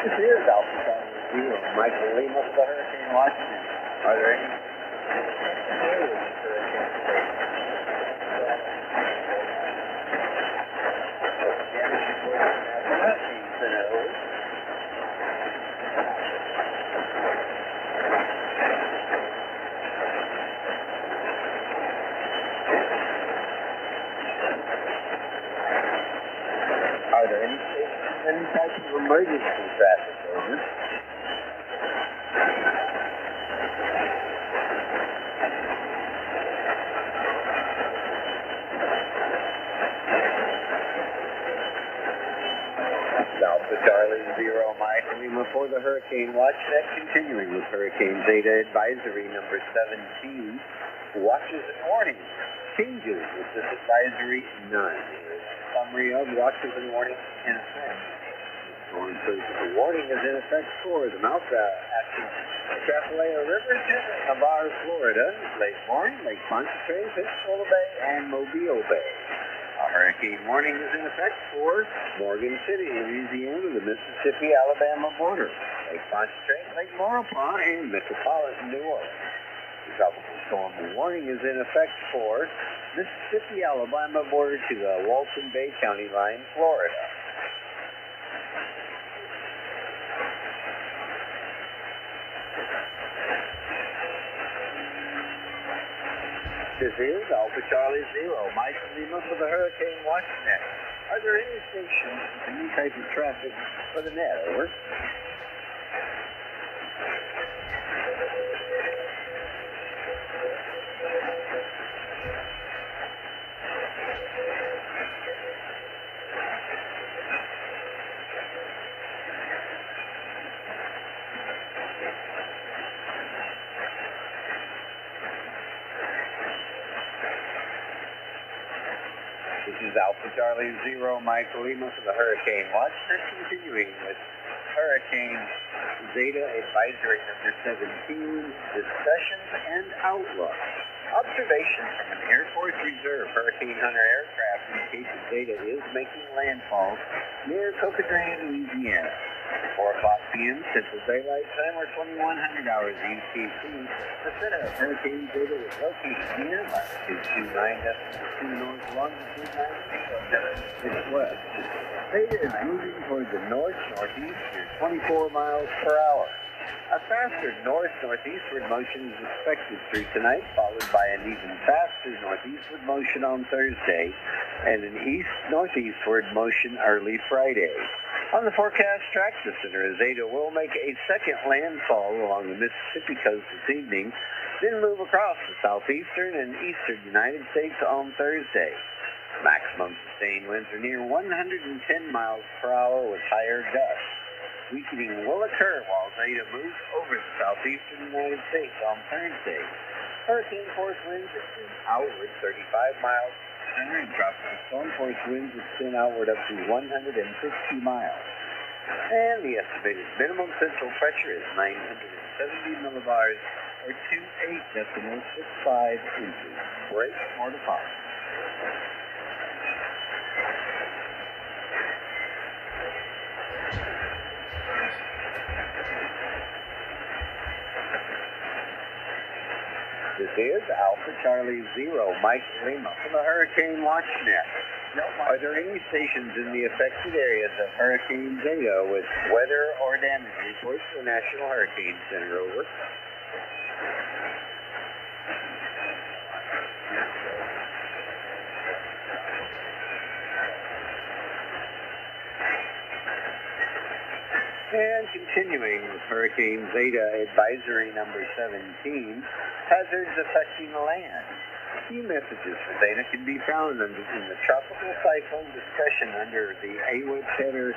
This is Alpha Charlie Zero. Michael Lima for the Hurricane Washington. Are there any areas of hurricane damage reported from the Hurricane Center? Over. Are there any stations, any types of emergency traffic? Over. Alpha Charlie Zero, Mike Lima for the Hurricane Watch Net, continuing with Hurricane Zeta Advisory number 17. Watches and warnings. Changes with this advisory, none. Summary of watches and warnings in effect. Storm surge. The warning is in effect for the mouth action Chapalea River, Navarre, Florida, Lake Warren, Lake Pontchartrain, Pensacola Bay, and Mobile Bay. A hurricane warning is in effect for Morgan City, Louisiana, the Mississippi-Alabama border, Lake Pontchartrain, Lake Maurepas, and metropolitan New Orleans. The tropical storm warning is in effect for Mississippi-Alabama border to the Walton Bay County line, Florida. This is Alpha Charlie Zero, Mike Lima for the Hurricane Watch Net. Are there any stations with any type of traffic for the net? Over. This is Alpha Charlie Zero, Mike Lima for the Hurricane Watch. They're continuing with Hurricane Zeta Advisory number 17, discussions and outlook. Observation from an Air Force Reserve Hurricane Hunter aircraft indicates Zeta is making landfall near Cocodrina, Louisiana. 4 o'clock p.m. Central Daylight Time or 2100 hours UTC. The center of Hurricane Zeta was located near latitude 29.2 north, longitude 9.7 west. Zeta is moving toward the north-northeast at 24 miles per hour. A faster north-northeastward motion is expected through tonight, followed by an even faster northeastward motion on Thursday, and an east-northeastward motion early Friday. On the forecast track, the center of Zeta will make a second landfall along the Mississippi coast this evening, then move across the southeastern and eastern United States on Thursday. Maximum sustained winds are near 110 miles per hour with higher gusts. Weakening will occur while Zeta moves over the southeastern United States on Thursday. Hurricane force winds extend outward 35 miles per hour, and tropical storm force winds extend outward up to 150 miles. And the estimated minimum central pressure is 970 millibars, or 28.65 inches. Break more to follow. This is Alpha Charlie Zero, Mike Lima for the Hurricane Watch Net. Are there any stations in the affected areas of Hurricane Zeta with weather or damage reports to the National Hurricane Center? Over. And continuing with Hurricane Zeta Advisory number 17, hazards affecting the land. Key messages for Zeta can be found in the tropical cyclone discussion under the AWIPS header.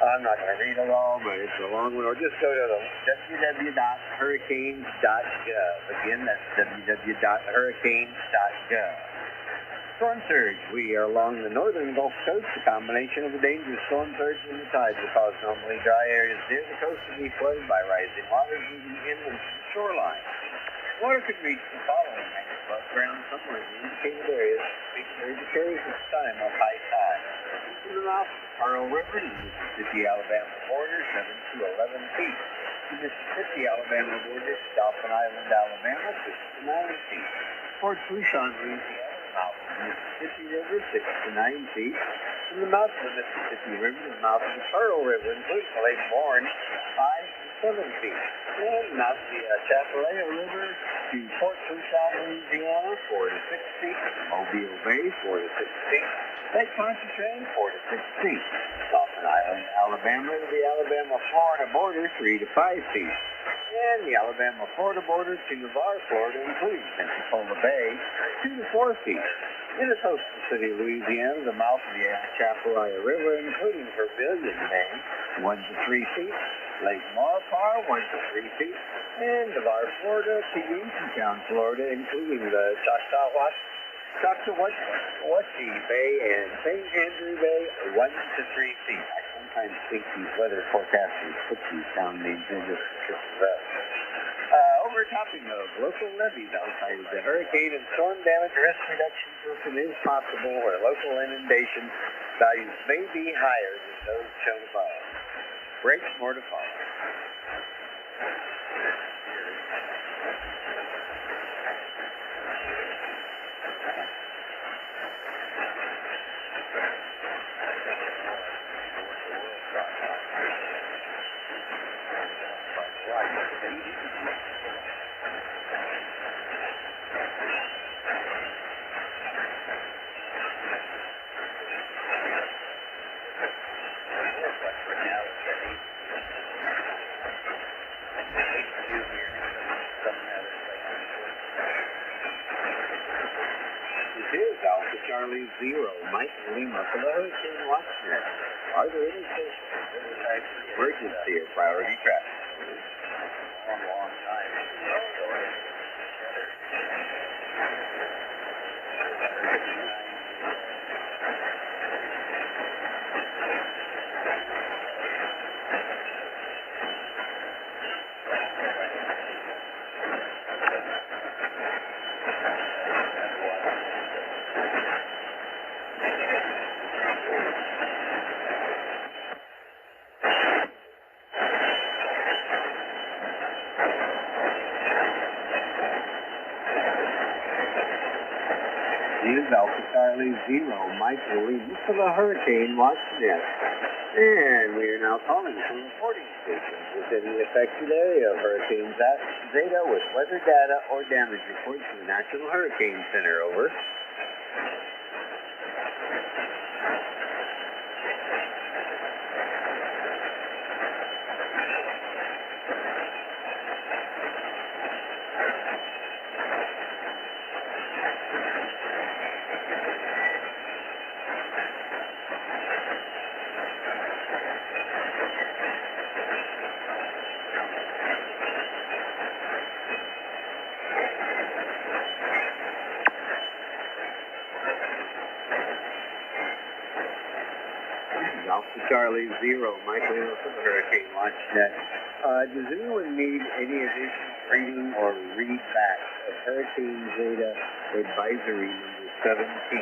I'm not going to read it all, but it's a long one. Or just go to the www.hurricanes.gov. Again, that's www.hurricanes.gov. Storm surge. We are along the northern Gulf Coast. The combination of the dangerous storm surge and the tides will cause normally dry areas near the coast to be flooded by rising waters moving inland from the shoreline. Water could reach the following height above ground somewhere in the indicated areas. It carries its time of high tide. From the mouth of the Pearl River to the Mississippi-Alabama border, 7 to 11 feet. The Mississippi-Alabama border, Dauphin Island, Alabama, 6 to 9 feet. Fort Fourchon, Louisiana, mouth of the Mississippi River, 6 to 9 feet. From the mouth of the Mississippi River to the mouth of the Pearl River, including Lake Bourne, 5 to 7 feet. And mouth of the Chapalea River to Fort Fourchon, Louisiana, 4 to 6 feet. Mobile Bay, 4 to 6 feet. Lake Pontchartrain, 4 to 6 feet. Dauphin Island, Alabama to the Alabama-Florida border, 3 to 5 feet. And the Alabama-Florida border to Navarre, Florida, including Pensacola Bay, 2 to 4 feet. In the coastal city of Louisiana, the mouth of the Chapalea River, including Vermilion Bay, 1 to 3 feet. Lake Maurepas, 1 to 3 feet. And Navarre, Florida to Uniontown, Florida, including the Choctawhatchee Bay and St. Andrew Bay, 1 to 3 feet. I sometimes think these weather forecasters put these town names in just to overtopping of local levees outside of the hurricane and storm damage risk reduction system is possible where local inundation values may be higher than those shown above. Breaks more to follow. Alpha Charlie 0, Mike Lima for the Hurricane Watch Net. Are there any stations of emergency or priority traffic? Long time. Is Alpha Charlie 0, Michael Lee for the Hurricane Watch Net. And we are now calling from reporting stations within the affected area of Hurricane Zeta with weather data or damage reports from the National Hurricane Center. Over. Alpha Charlie 0, Michael Lima for the Hurricane Watch Net. Does anyone need any additional reading or read back of Hurricane Zeta Advisory number 17?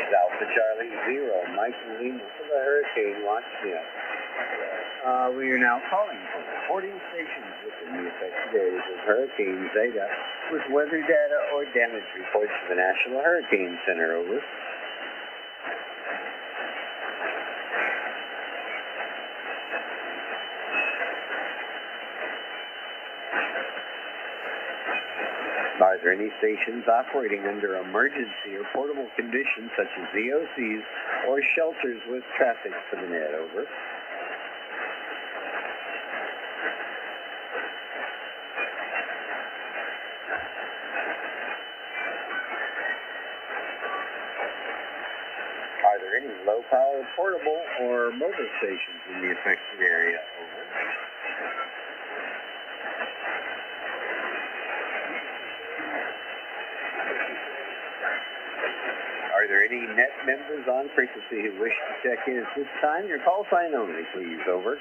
Alpha Charlie 0, Michael Lima for the Hurricane Watch Net. We are now calling from reporting stations within the affected areas of Hurricane Zeta with weather data or damage reports from the National Hurricane Center. Over. Are there any stations operating under emergency or portable conditions such as VOCs or shelters with traffic for the net? Over. Are there any low-power portable or mobile stations in the affected area. Over. Are there any net members on frequency who wish to check in at this time? Your call sign only, please. Over.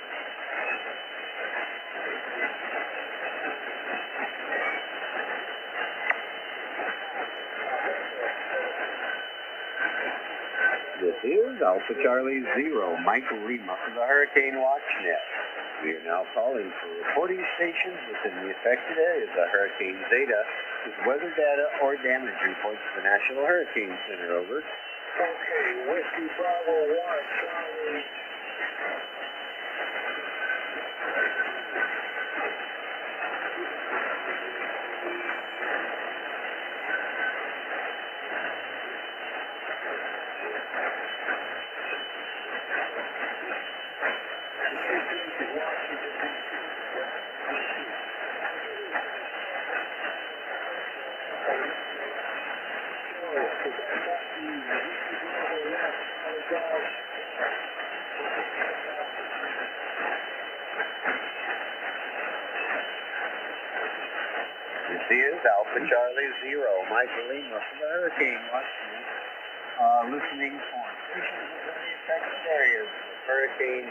This is Alpha Charlie Zero, Michael Lima for the Hurricane Watch Net. We are now calling for reporting stations within the affected areas of Hurricane Zeta with weather data or damage reports to the National Hurricane Center. Over. Okay, Whiskey Bravo 1, Charlie. This is Alpha Charlie Zero, Michael Lima for the Hurricane Watch Net. Listening for stations within the affected areas of Hurricane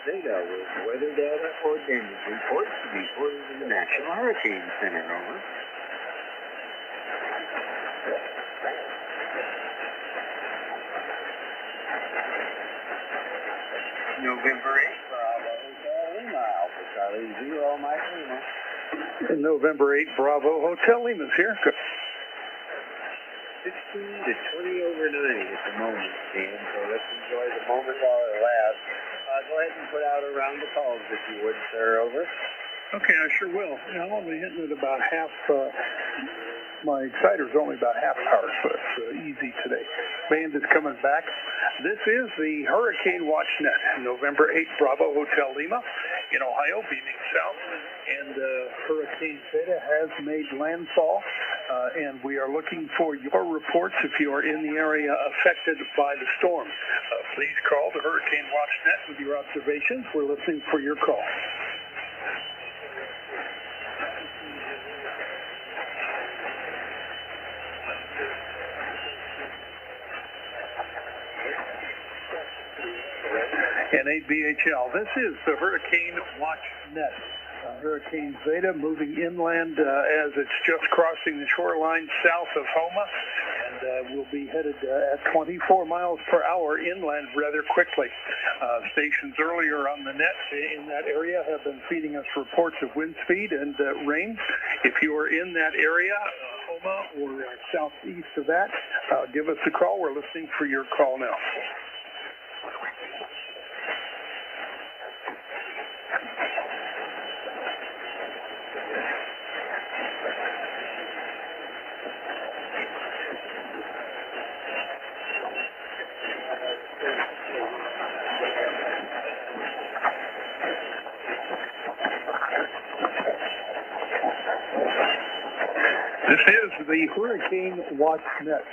Zeta with weather data or damage reports to be reported to the National Hurricane Center. Over. November 8th, Bravo Hotel Lima, Alpha Charlie Zero, Michael Lima. November 8, Bravo Hotel Lima's here. 16 to 20 over 9 at the moment, Dan, so let's enjoy the moment while it lasts. Go ahead and put out a round of calls if you would, sir. Over. Okay, I sure will. I'm only hitting it about half. My exciter's only about half power, so it's easy today. Band is coming back. This is the Hurricane Watch Net, November 8, Bravo Hotel Lima in Ohio, beaming south. And Hurricane Zeta has made landfall, and we are looking for your reports if you are in the area affected by the storm. Please call the Hurricane Watch Net with your observations. We're listening for your call. And 8BHL. This is the Hurricane Watch Net. Hurricane Zeta moving inland as it's just crossing the shoreline south of Homa, and will be headed at 24 miles per hour inland rather quickly. Stations earlier on the net in that area have been feeding us reports of wind speed and rain. If you are in that area, Homa or southeast of that, give us a call. We're listening for your call now. This is the Hurricane Watch Net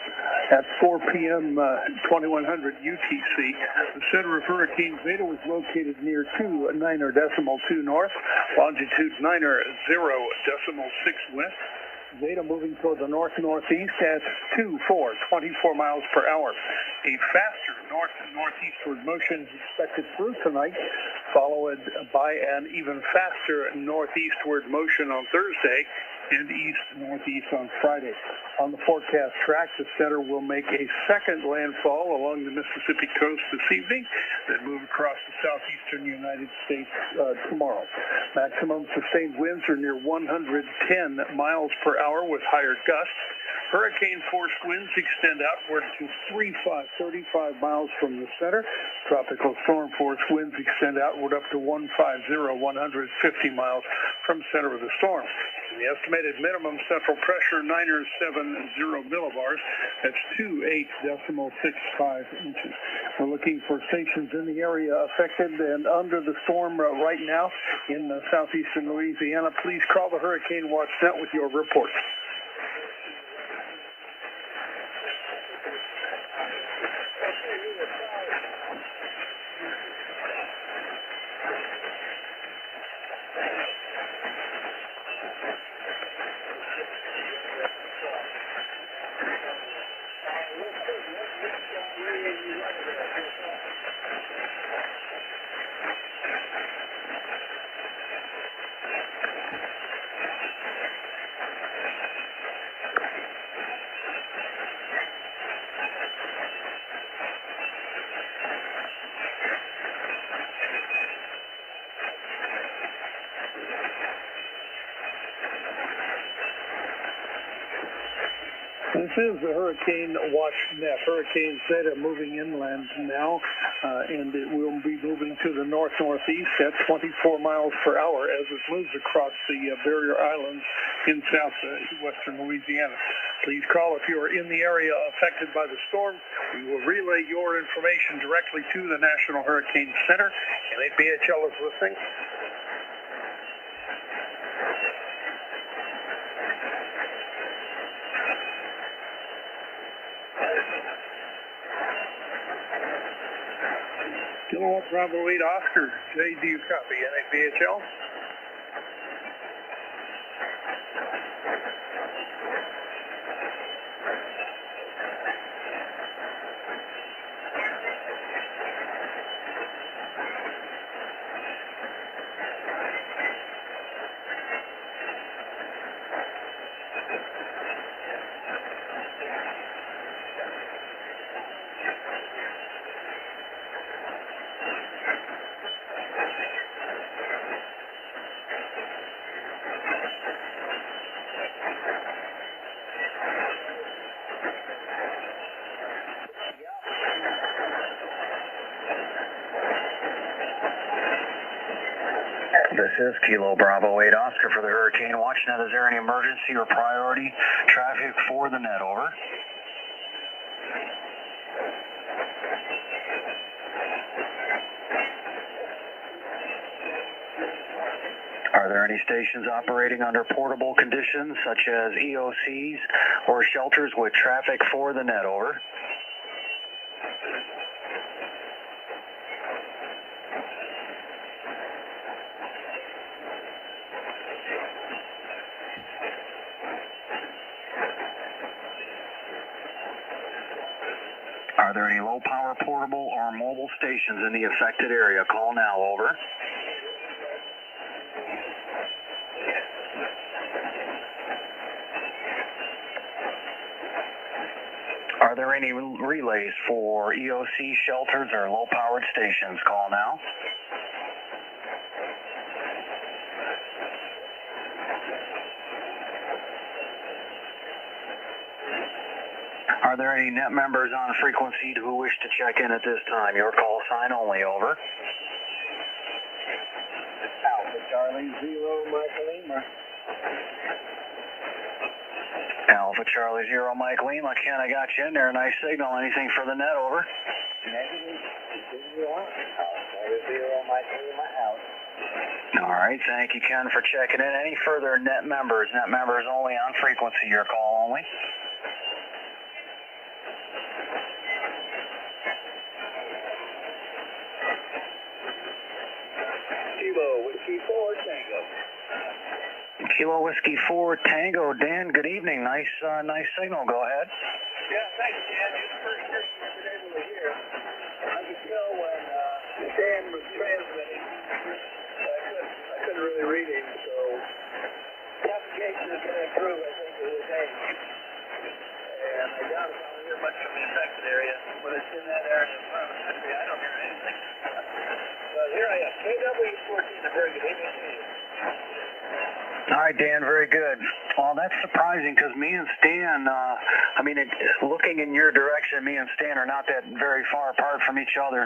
at 4 p.m. 2100 UTC. The center of Hurricane Zeta was located near 29.2 north, longitude 90.6 west. Zeta moving toward the north-northeast at 24 miles per hour. A faster north-northeastward motion is expected through tonight, followed by an even faster northeastward motion on Thursday and east-northeast on Friday. On the forecast track, the center will make a second landfall along the Mississippi coast this evening, then move across the southeastern United States tomorrow. Maximum sustained winds are near 110 miles per hour with higher gusts. Hurricane force winds extend outward to 35 miles from the center. Tropical storm force winds extend outward up to 150 miles from center of the storm. The estimated minimum central pressure 970 millibars. That's 28.65 inches. We're looking for stations in the area affected and under the storm right now in southeastern Louisiana. Please call the Hurricane Watch Net with your reports. This is the Hurricane Watch Net. Hurricane Zeta moving inland now, and it will be moving to the north-northeast at 24 miles per hour as it moves across the barrier islands in southwestern Louisiana. Please call if you are in the area affected by the storm. We will relay your information directly to the National Hurricane Center, and APHL is listening. Kilowatt Bravo 8 Oscar. Jay, do you copy? NAPHL? This is Kilo Bravo 8 Oscar for the Hurricane Watch Net. Is there any emergency or priority traffic for the net? Over. Are there any stations operating under portable conditions such as EOCs or shelters with traffic for the net? Over. Are there any low-power portable or mobile stations in the affected area? Call now. Over. Are there any relays for EOC shelters or low-powered stations? Call now. Are there any net members on frequency who wish to check in at this time? Your call sign only. Over. Alpha Charlie 0, Michael Lima. Alpha Charlie 0, Mike Lima. Ken, I got you in there. Nice signal. Anything for the net? Over. Negative. Continue on. Alpha 0, Michael Lima out. All right. Thank you, Ken, for checking in. Any further net members? Net members only on frequency. Your call only. Kilo Whiskey 4 Tango. Kilo Whiskey 4 Tango. Dan, good evening. Nice signal. Go ahead. Yeah, thanks, Dan. It's the first person I've been able to hear. I could tell when Dan was transmitting. I couldn't really read him, so propagation is going to improve, I think, with his age. And I doubt if I'll hear much from the affected area. When it's in that area in front of the country, I don't hear anything. But here I am. KW14, a very good evening to you. All right, Dan, very good. Well, that's surprising because me and Stan, looking in your direction, me and Stan are not that very far apart from each other.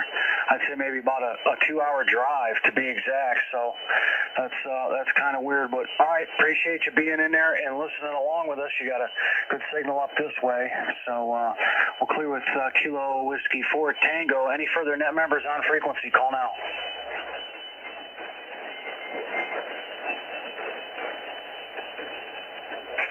I'd say maybe about a 2-hour drive to be exact. So that's kind of weird. But all right, appreciate you being in there and listening along with us. You got a good signal up this way. So we'll clear with Kilo Whiskey 4 Tango. Any further net members on frequency? Call now.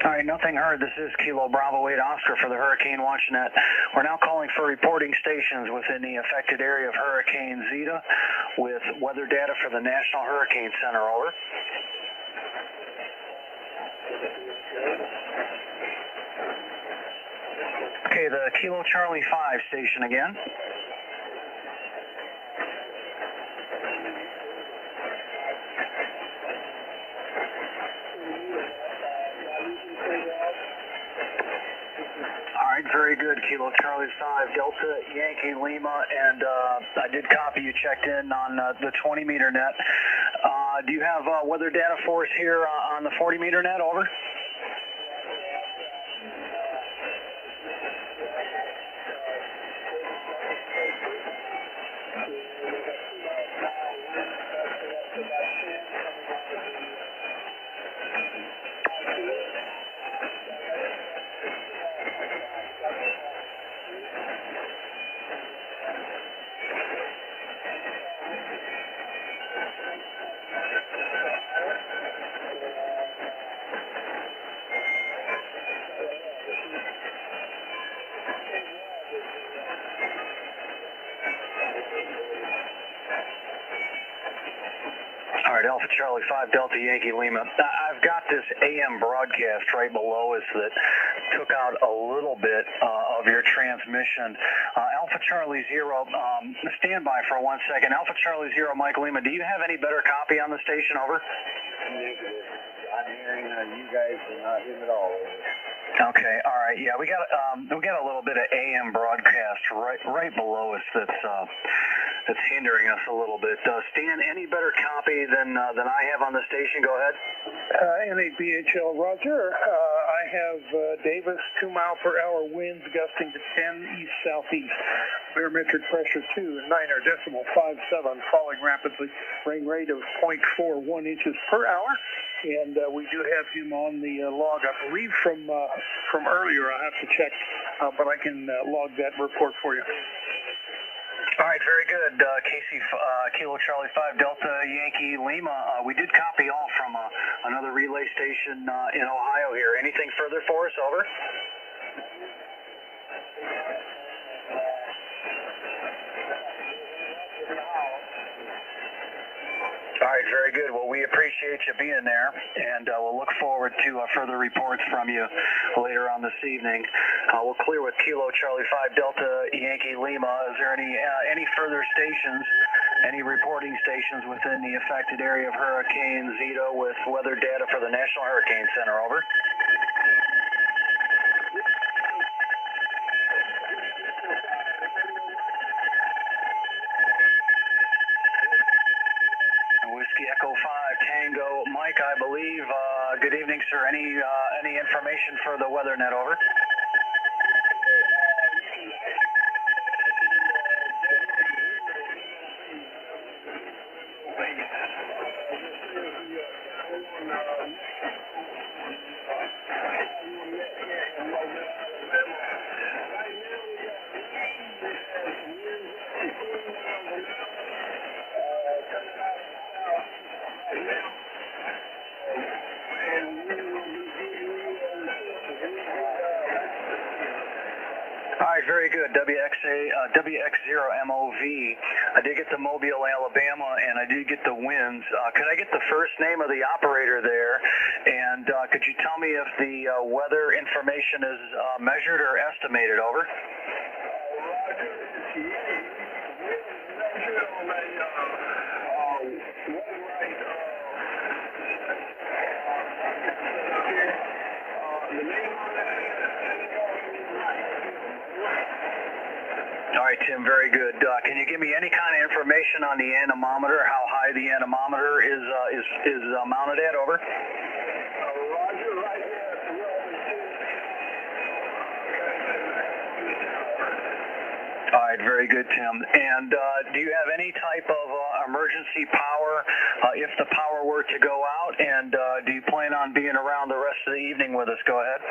All right, nothing heard. This is Kilo Bravo 8 Oscar for the Hurricane Watch Net. We're now calling for reporting stations within the affected area of Hurricane Zeta with weather data for the National Hurricane Center. Over. Okay, the Kilo Charlie 5 station again. All right, very good. Kilo Charlie 5, Delta Yankee Lima, and I did copy you checked in on the 20-meter net. Do you have weather data for us here on the 40-meter net? Over. All right, Alpha Charlie 5, Delta Yankee Lima. I've got this AM broadcast right below us that took out a little bit of your transmission. Alpha Charlie 0, stand by for 1 second. Alpha Charlie 0, Mike Lima, do you have any better copy on the station? Over. Negative. I'm hearing you guys are not him at all. Okay, all right, yeah, we got a little bit of AM broadcast right below us that's hindering us a little bit. Stan, any better copy than I have on the station? Go ahead. NABHL, Roger. I have Davis 2-mile-per-hour winds gusting to 10 east-southeast. Barometric pressure 2.9.57, falling rapidly. Rain rate of 0.41 inches per hour. And we do have him on the log, I believe, from earlier. I'll have to check, but I can log that report for you. All right, very good. Casey, Kilo Charlie 5, Delta Yankee Lima. We did copy all from another relay station in Ohio here. Anything further for us? Over. All right, very good. Well, we appreciate you being there, and we'll look forward to further reports from you later on this evening. We'll clear with Kilo Charlie 5 Delta Yankee Lima. Is there any further stations, any reporting stations within the affected area of Hurricane Zeta with weather data for the National Hurricane Center? Over. Whiskey Echo 5 Tango. Mike, I believe. Good evening, sir. Any information for the weather net? Over. All right, very good. WX0MOV. I did get the Mobile, Alabama, and I did get the winds. Could I get the first name of the operator there? And could you tell me if the weather information is measured or estimated? Over. All right, Tim, very good. Can you give me any kind of information on the anemometer, how high the anemometer is mounted at? Over. Roger, right here at the All right, very good, Tim. And do you have any type of emergency power if the power were to go out? And do you plan on being around the rest of the evening with us? Go ahead.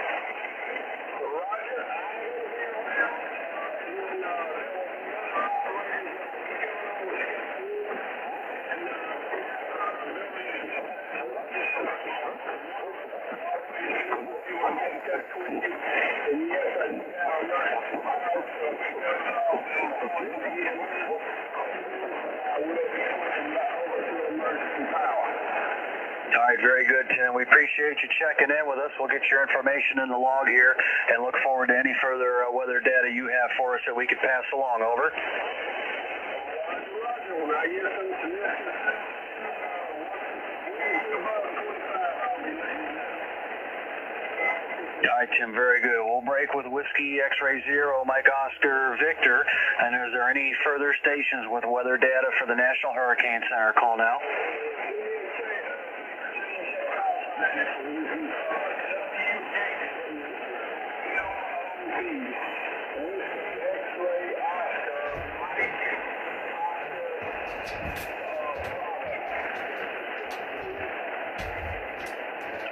All right, very good, Tim. We appreciate you checking in with us. We'll get your information in the log here and look forward to any further weather data you have for us that we could pass along. Over. All right, Tim, very good. We'll break with Whiskey X-Ray 0, Mike Oscar Victor. And is there any further stations with weather data for the National Hurricane Center? Call now.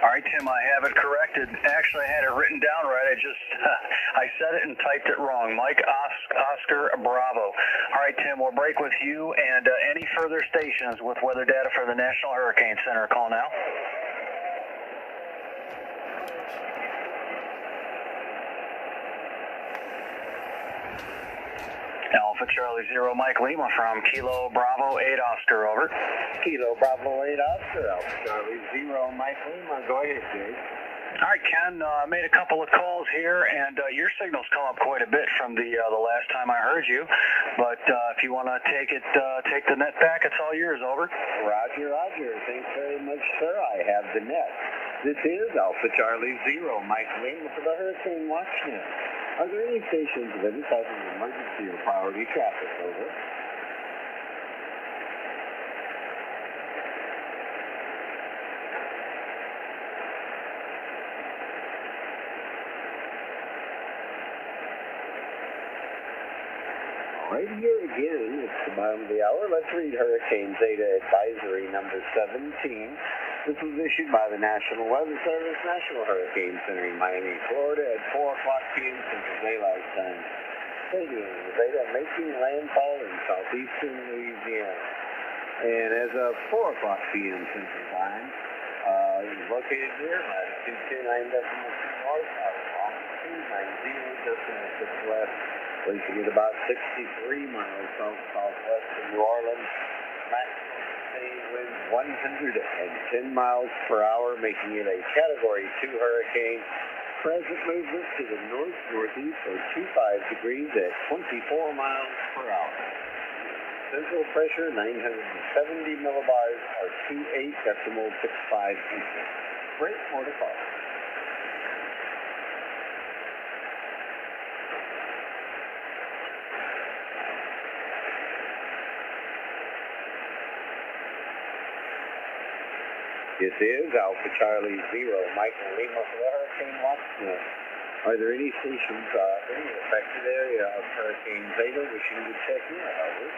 All right, Tim, I have it corrected. Actually, I had it written down right. I said it and typed it wrong. Mike Oscar Bravo. All right, Tim, we'll break with you and any further stations with weather data for the National Hurricane Center. Call now. Alpha Charlie 0, Mike Lima from Kilo Bravo 8 Oscar, over. Kilo Bravo 8 Oscar, Alpha Charlie 0, Mike Lima. Go ahead, Jay. All right, Ken, I made a couple of calls here, and your signal's come up quite a bit from the last time I heard you. But if you want to take the net back, it's all yours, over. Roger, roger. Thanks very much, sir. I have the net. This is Alpha Charlie 0, Mike Lima for the Hurricane Watch Net. Are there any stations of any type of emergency or priority traffic, over? Right here again, it's the bottom of the hour. Let's read Hurricane Zeta Advisory number 17. This was issued by the National Weather Service, National Hurricane Center in Miami, Florida at 4 o'clock p.m. Central Daylight Time. Stating Zeta making landfall in southeastern Louisiana. And as of 4 o'clock p.m. Central Time, it is located near latitude 209.2 north, longitude 90.6 west. Placing it about 63 miles south-southwest of New Orleans. Maximum sustained winds 110 miles per hour, making it a Category 2 hurricane. Present movement to the north-northeast or 25 degrees at 24 miles per hour. Central pressure 970 millibars or 28.65 inches. Break more to follow. This is Alpha Charlie 0, Michael Lima for the Hurricane Watch Net. Are there any stations in the affected area of Hurricane Zeta wishing to check in, over?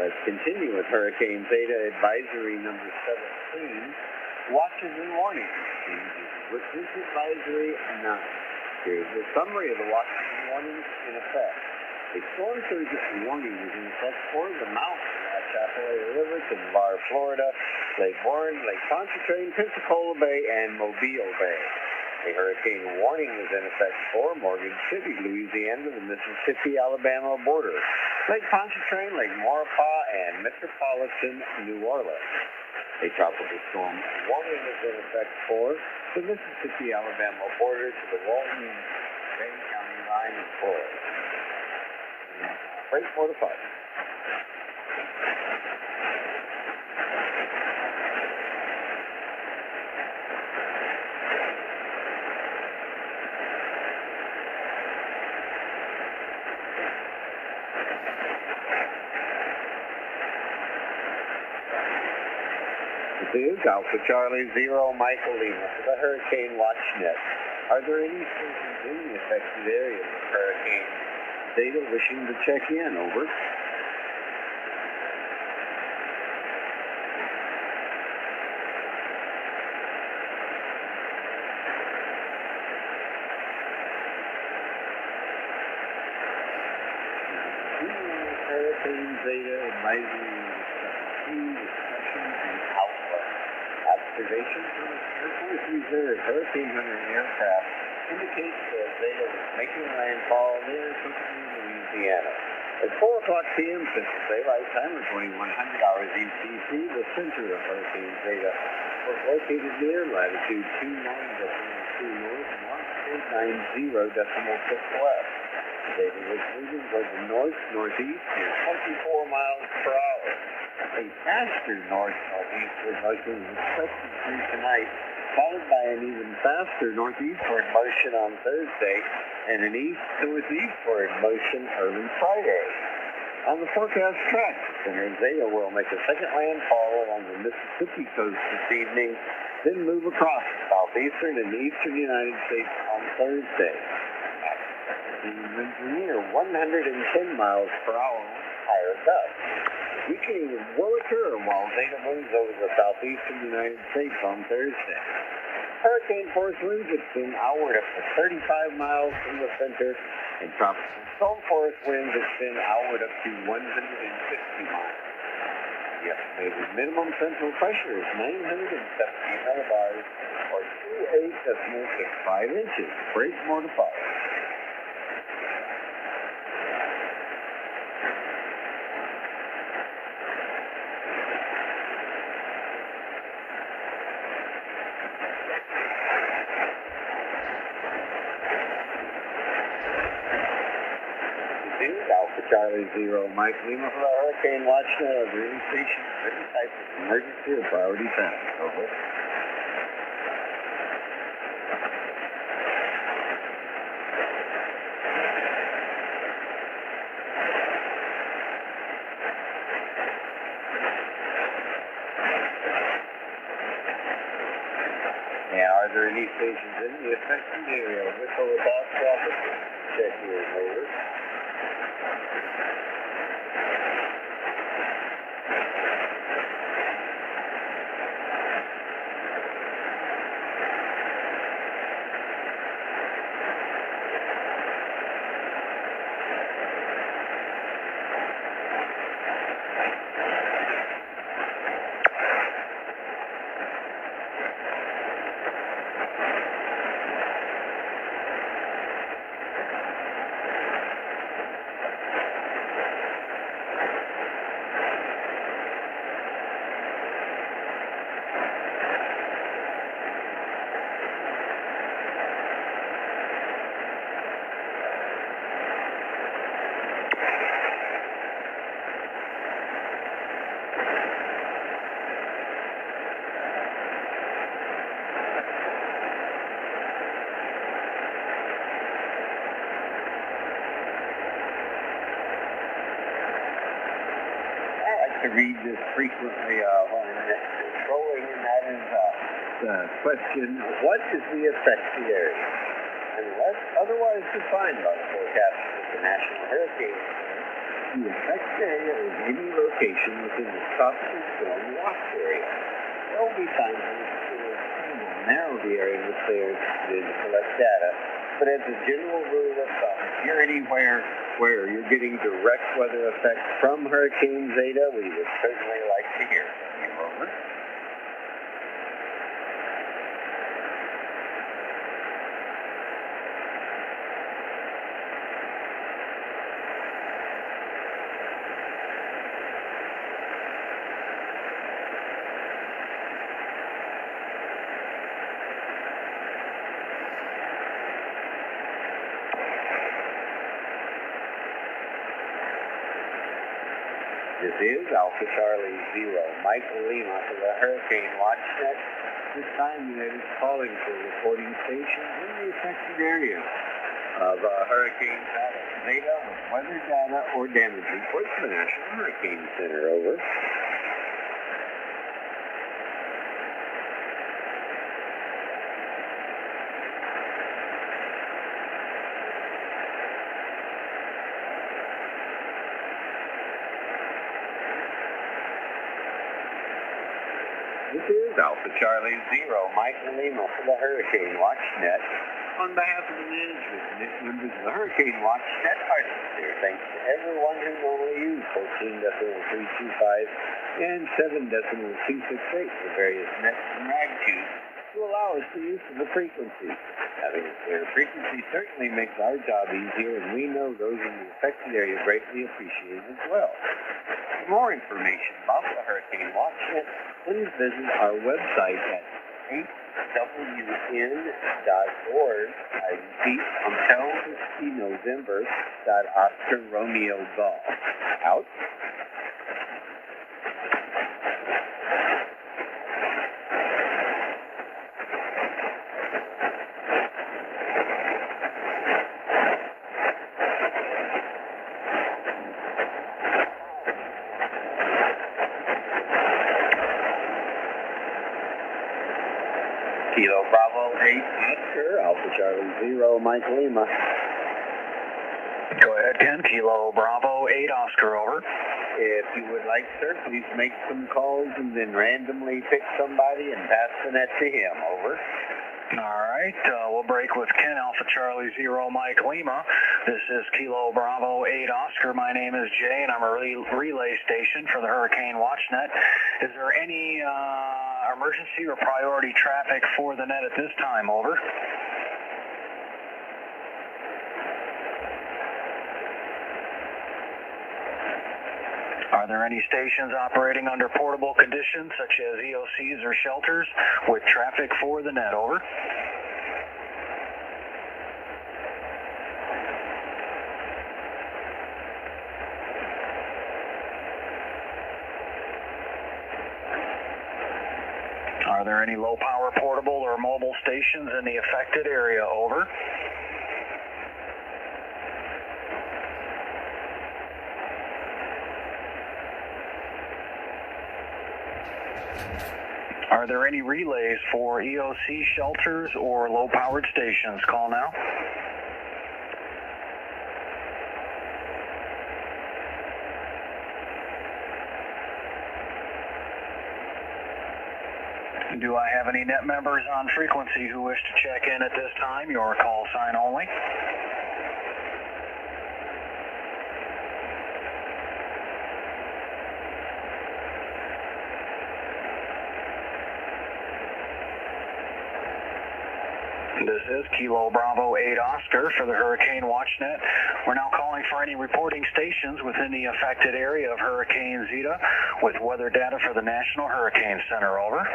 Let's continue with Hurricane Zeta Advisory number 17. Watches and warnings. With this advisory 9. Here's a summary of the watches and warnings in effect. A storm surge warning is in effect for the mouth of Chapelay River to Navarre, Florida, Lake Warren, Lake Pontchartrain, Pensacola Bay, and Mobile Bay. A hurricane warning is in effect for Morgan City, Louisiana, the Mississippi-Alabama border, Lake Pontchartrain, Lake Maurepas, and metropolitan New Orleans. A tropical storm warning is in effect for the Mississippi-Alabama border to the Walton Bay County line in Florida. Break 4 to 5. This is Alpha Charlie 0, Michael Lima for the Hurricane Watch Net. Are there any stations in the affected area of Hurricane Zeta wishing to check in, over? Hurricane Zeta Advisory 17, discussion and outlook. Observation from the Air Force Reserve Hurricane Hunter aircraft indicates that Zeta was making landfall near Cincinnati, Louisiana. At 4 o'clock p.m. Central Daylight Time, or 2100 hours UTC, the center of Hurricane Zeta was located near latitude 29.2 north and longitude 90.6 west. Zeta was moving toward the north-northeast near 24 miles per hour. A faster north-northeastward motion is expected through tonight, followed by an even faster northeastward motion on Thursday and an east-northeastward motion early Friday. On the forecast track, center Zeta will make a second landfall along the Mississippi coast this evening, then move across the southeastern and eastern United States on Thursday. The winds are near 110 miles per hour, higher gusts. Weakening will occur while Zeta moves over the southeastern United States on Thursday. Hurricane force winds extend outward up to 35 miles from the center, and tropical storm force winds extend outward up to 150 miles. The estimated minimum central pressure is 970 millibars, or 28.65 inches. Break more to follow. Alpha Charlie Zero, Mike Lima for the Hurricane Watch Center. Radio station, certain types of emergency or priority traffic. Over. And are there any stations in the affected area? Whistle without traffic. Check here, over. To read this frequently when controlling, and that is the question, what is the affected area? Unless otherwise defined by the forecast of the National Hurricane Center, the affected area is any location within the tropical storm watch area. There will be times when it will narrow the area in which they are interested to collect data, but as a general rule of thumb, if you're anywhere where you're getting direct weather effects from Hurricane Zeta, we would certainly like to hear from you. Over. This is Alpha Charlie Zero, Michael Lima for the Hurricane Watch Net. This time it is calling for reporting stations in the affected area of Hurricane Zeta with weather data or damage reports from the National Hurricane Center. Over. This is Alpha Charlie Zero, Michael Lima for the Hurricane Watch Net. On behalf of the management and members of the Hurricane Watch Net, our sincere thanks to everyone who normally used 14.325 and 7.268 for various nets and rag tubes to allow us the use of the frequency. Having a clear frequency certainly makes our job easier, and we know those in the affected area greatly appreciate it as well. For more information about the Hurricane Watch Net, please visit our website at hwn.org. I repeat, Hotel Whiskey November Oscar Romeo Golf. Out. Kilo Bravo 8 Oscar, Alpha Charlie 0, Mike Lima. Go ahead, Ken. Kilo Bravo 8 Oscar, over. If you would like, sir, please make some calls and then randomly pick somebody and pass the net to him, over. All right, we'll break with Ken, Alpha Charlie 0, Mike Lima. This is Kilo Bravo 8 Oscar. My name is Jay, and I'm a relay station for the Hurricane Watch Net. Is there any emergency or priority traffic for the net at this time, over? Are there any stations operating under portable conditions, such as EOCs or shelters, with traffic for the net, over? Are there any low-power portable or mobile stations in the affected area, over? Are there any relays for EOC shelters or low-powered stations? Call now. Do I have any net members on frequency who wish to check in at this time? Your call sign only. This is Kilo Bravo 8 Oscar for the Hurricane Watch Net. We're now calling for any reporting stations within the affected area of Hurricane Zeta with weather data for the National Hurricane Center, over.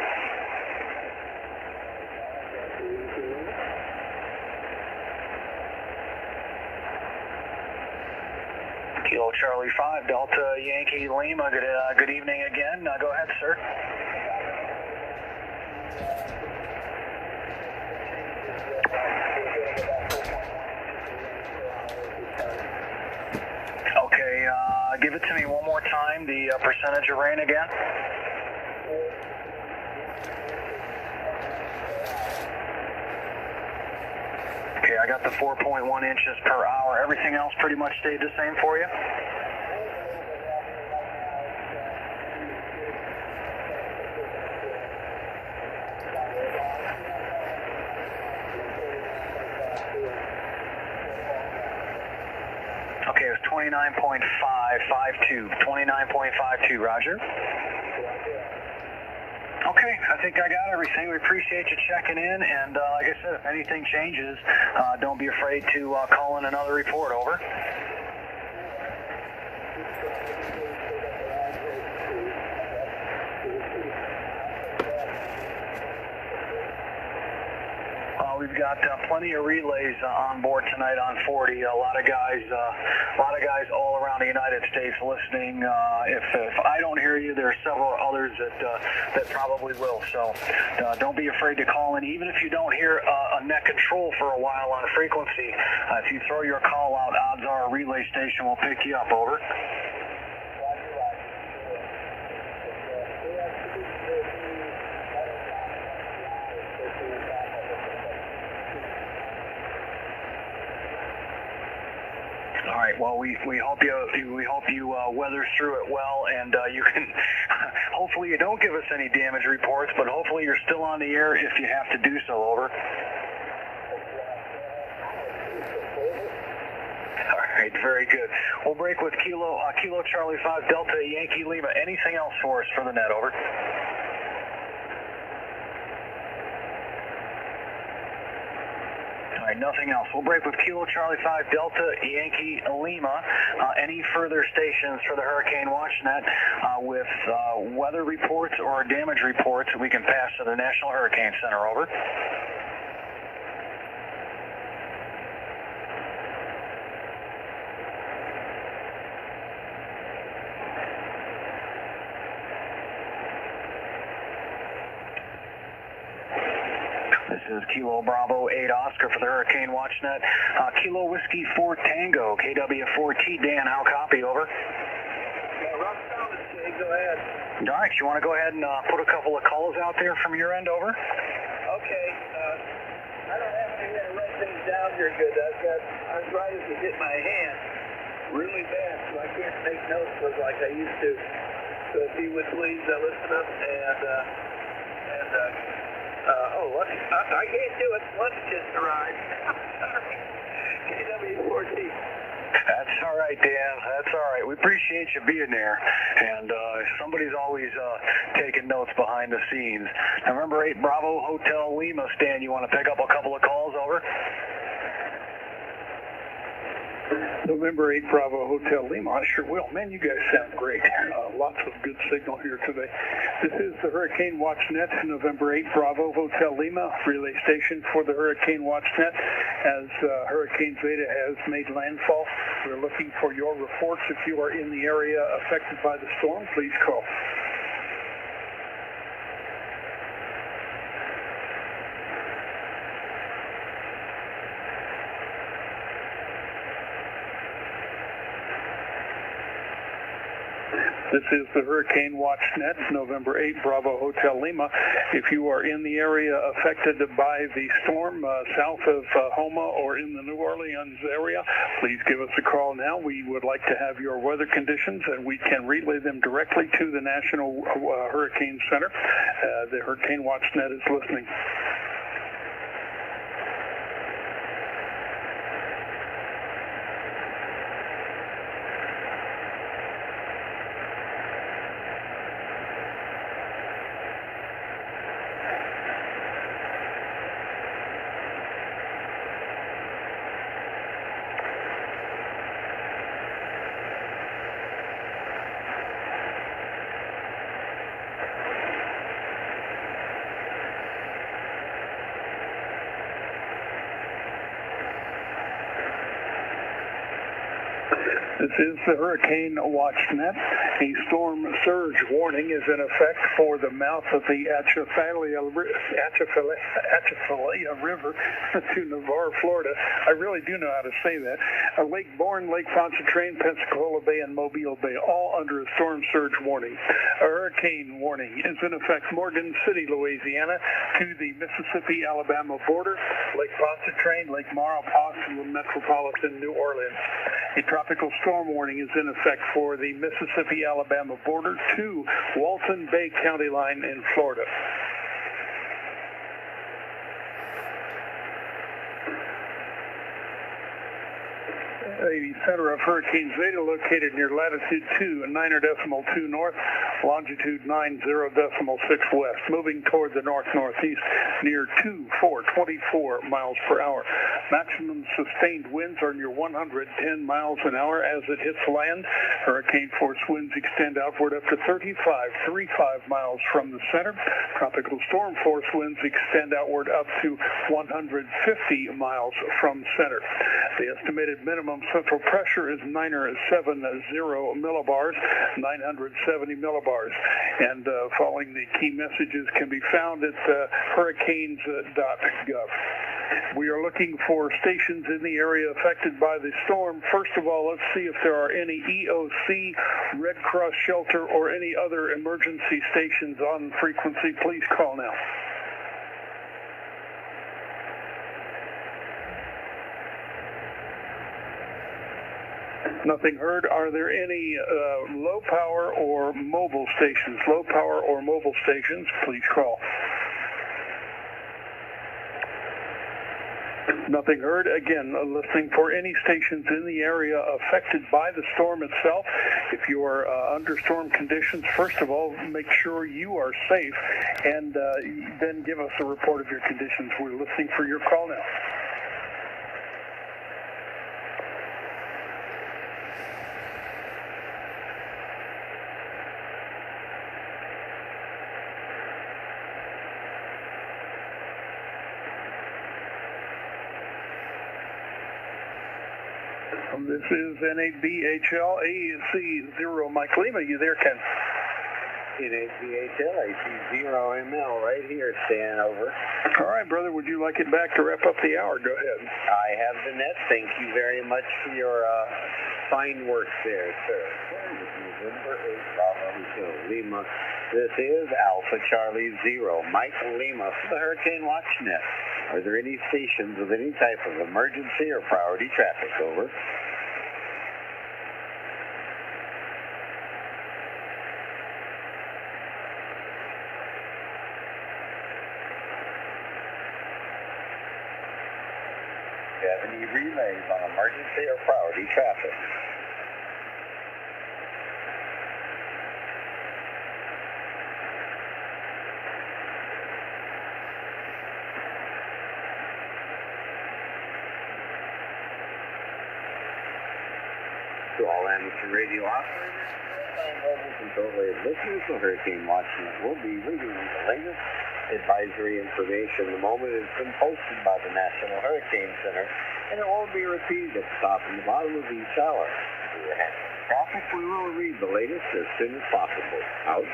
Kilo Charlie 5, Delta Yankee Lima, good evening again. Go ahead, sir. Okay, give it to me one more time, the percentage of rain again. Okay, I got the 4.1 inches per hour. Everything else pretty much stayed the same for you? Okay, it was 29.552. 29.52, Roger. Okay, I think I got everything. We appreciate you checking in, and like I said, if anything changes, don't be afraid to call in another report, over. We've got plenty of relays on board tonight on 40. A lot of guys all around the United States listening. If I don't hear you, there are several others that probably will. So don't be afraid to call in, even if you don't hear a net control for a while on frequency. If you throw your call out, odds are a relay station will pick you up, over. All right. Well, we hope you weather through it well, and you can. Hopefully, you don't give us any damage reports, but hopefully, you're still on the air if you have to do so. Over. All right. Very good. We'll break with Kilo Charlie 5 Delta Yankee Lima. Anything else for us for the net? Over. right, nothing else. We'll break with Kilo Charlie 5 Delta Yankee Lima. Any further stations for the Hurricane WatchNet with weather reports or damage reports that we can pass to the National Hurricane Center, over. This is Kilo Bravo 8 Oscar for the Hurricane WatchNet. Kilo Whiskey 4 Tango, KW4T. Dan, how copy, over? Rough solid, Jay, go ahead. All right, you want to go ahead and put a couple of calls out there from your end, over? Okay, I don't have any way to write things down here good. I've got arthritis that hit my hand really bad, so I can't make notes like I used to. So if you would please listen up I can't do it. Lunch just arrived. KW14. That's all right, Dan. That's all right. We appreciate you being there. And somebody's always taking notes behind the scenes. Now, remember 8 Bravo Hotel Lima, Stan, you want to pick up a couple of calls, over? November 8 Bravo Hotel Lima. I sure will. Man, you guys sound great. Lots of good signal here today. This is the Hurricane WatchNet, November 8 Bravo Hotel Lima, relay station for the Hurricane WatchNet. As Hurricane Zeta has made landfall, we're looking for your reports. If you are in the area affected by the storm, please call. This is the Hurricane WatchNet, November 8 Bravo Hotel Lima. If you are in the area affected by the storm south of Houma or in the New Orleans area, please give us a call now. We would like to have your weather conditions, and we can relay them directly to the National Hurricane Center. The Hurricane WatchNet is listening. This is the Hurricane WatchNet. A storm surge warning is in effect for the mouth of the Atchafalaya River to Navarre, Florida. I really do know how to say that. Lake Bourne, Lake Pontchartrain, Pensacola Bay, and Mobile Bay, all under a storm surge warning. A hurricane warning is in effect Morgan City, Louisiana, to the Mississippi-Alabama border, Lake Pontchartrain, Lake Maurepas, and metropolitan New Orleans. A tropical storm warning is in effect for the Mississippi-Alabama border to Walton Bay County line in Florida. The center of Hurricane Zeta located near latitude 2, 9.2 north, longitude 90.6 west, moving toward the north-northeast near 24 miles per hour. Maximum sustained winds are near 110 miles an hour as it hits land. Hurricane force winds extend outward up to 35 miles from the center. Tropical storm force winds extend outward up to 150 miles from center. The estimated minimum central pressure is 970 millibars, 970 millibars. And following the key messages can be found at hurricanes.gov. We are looking for stations in the area affected by the storm. First of all, let's see if there are any EOC, Red Cross Shelter, or any other emergency stations on frequency. Please call now. Nothing heard. Are there any low power or mobile stations? Low power or mobile stations, please call. Nothing heard. Again, listening for any stations in the area affected by the storm itself. If you are under storm conditions, first of all, make sure you are safe, and then give us a report of your conditions. We're listening for your call now. This is NABHL AC0 Mike Lima. You there, Ken? NABHL AC0ML right here, Stan, over. All right, brother. Would you like it back to wrap up the hour? Go ahead. I have the net. Thank you very much for your fine work there, sir. November 8, Bravo Hotel, Lima. This is Alpha Charlie 0, Mike Lima for the Hurricane Watch Net. Are there any stations with any type of emergency or priority traffic? Over. Do you have any relays on emergency or priority traffic? To all amateur radio operators, mobile control wave listeners, the Hurricane Watch Net will be reading the latest advisory information the moment it's been posted by the National Hurricane Center, and it won't be repeated at the top and the bottom of each hour. For your handling traffic, we will read the latest as soon as possible. Out.